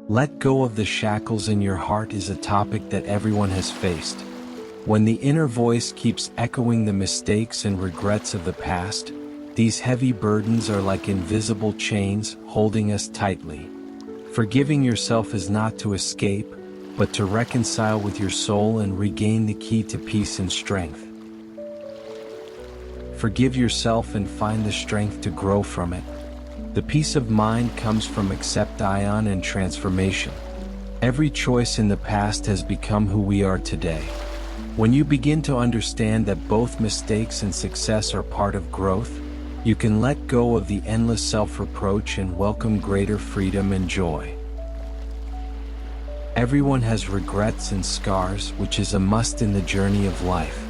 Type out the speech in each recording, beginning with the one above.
Let go of the shackles in your heart is a topic that everyone has faced. When the inner voice keeps echoing the mistakes and regrets of the past, these heavy burdens are like invisible chains holding us tightly. Forgiving yourself is not to escape, but to reconcile with your soul and regain the key to peace and strength. Forgive yourself and find the strength to grow from it. The peace of mind comes from acceptance and transformation. Every choice in the past has become who we are today. When you begin to understand that both mistakes and success are part of growth, you can let go of the endless self-reproach and welcome greater freedom and joy. Everyone has regrets and scars, which is a must in the journey of life.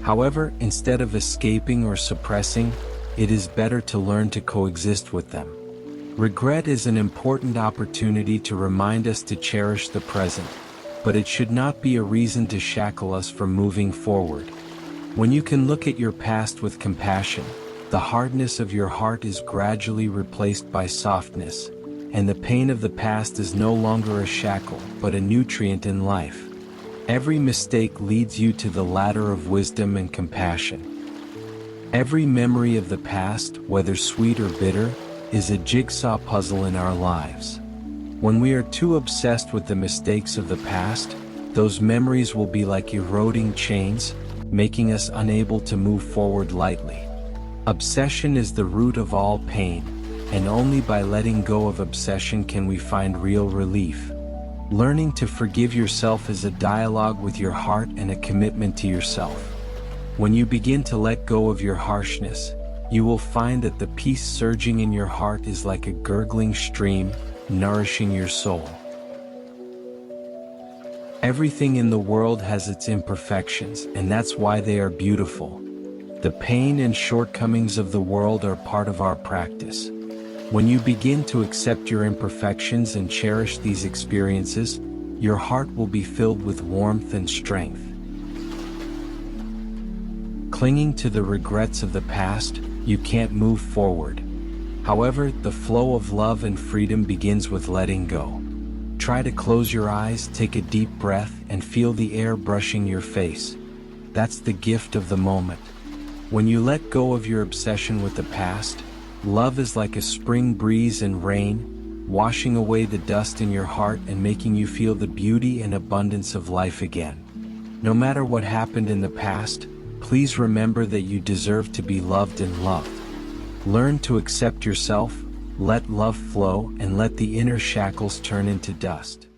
However, instead of escaping or suppressing, it is better to learn to coexist with them. Regret is an important opportunity to remind us to cherish the present, but it should not be a reason to shackle us from moving forward. When you can look at your past with compassion, the hardness of your heart is gradually replaced by softness, and the pain of the past is no longer a shackle, but a nutrient in life. Every mistake leads you to the ladder of wisdom and compassion. Every memory of the past, whether sweet or bitter, is a jigsaw puzzle in our lives. When we are too obsessed with the mistakes of the past, those memories will be like eroding chains, making us unable to move forward lightly. Obsession is the root of all pain, and only by letting go of obsession can we find real relief. Learning to forgive yourself is a dialogue with your heart and a commitment to yourself. When you begin to let go of your harshness, you will find that the peace surging in your heart is like a gurgling stream, nourishing your soul. Everything in the world has its imperfections, and that's why they are beautiful. The pain and shortcomings of the world are part of our practice. When you begin to accept your imperfections and cherish these experiences, your heart will be filled with warmth and strength. Clinging to the regrets of the past, you can't move forward. However, the flow of love and freedom begins with letting go. Try to close your eyes, take a deep breath, and feel the air brushing your face. That's the gift of the moment. When you let go of your obsession with the past, love is like a spring breeze and rain, washing away the dust in your heart and making you feel the beauty and abundance of life again. No matter what happened in the past, please remember that you deserve to be loved and loved. Learn to accept yourself, let love flow, and let the inner shackles turn into dust.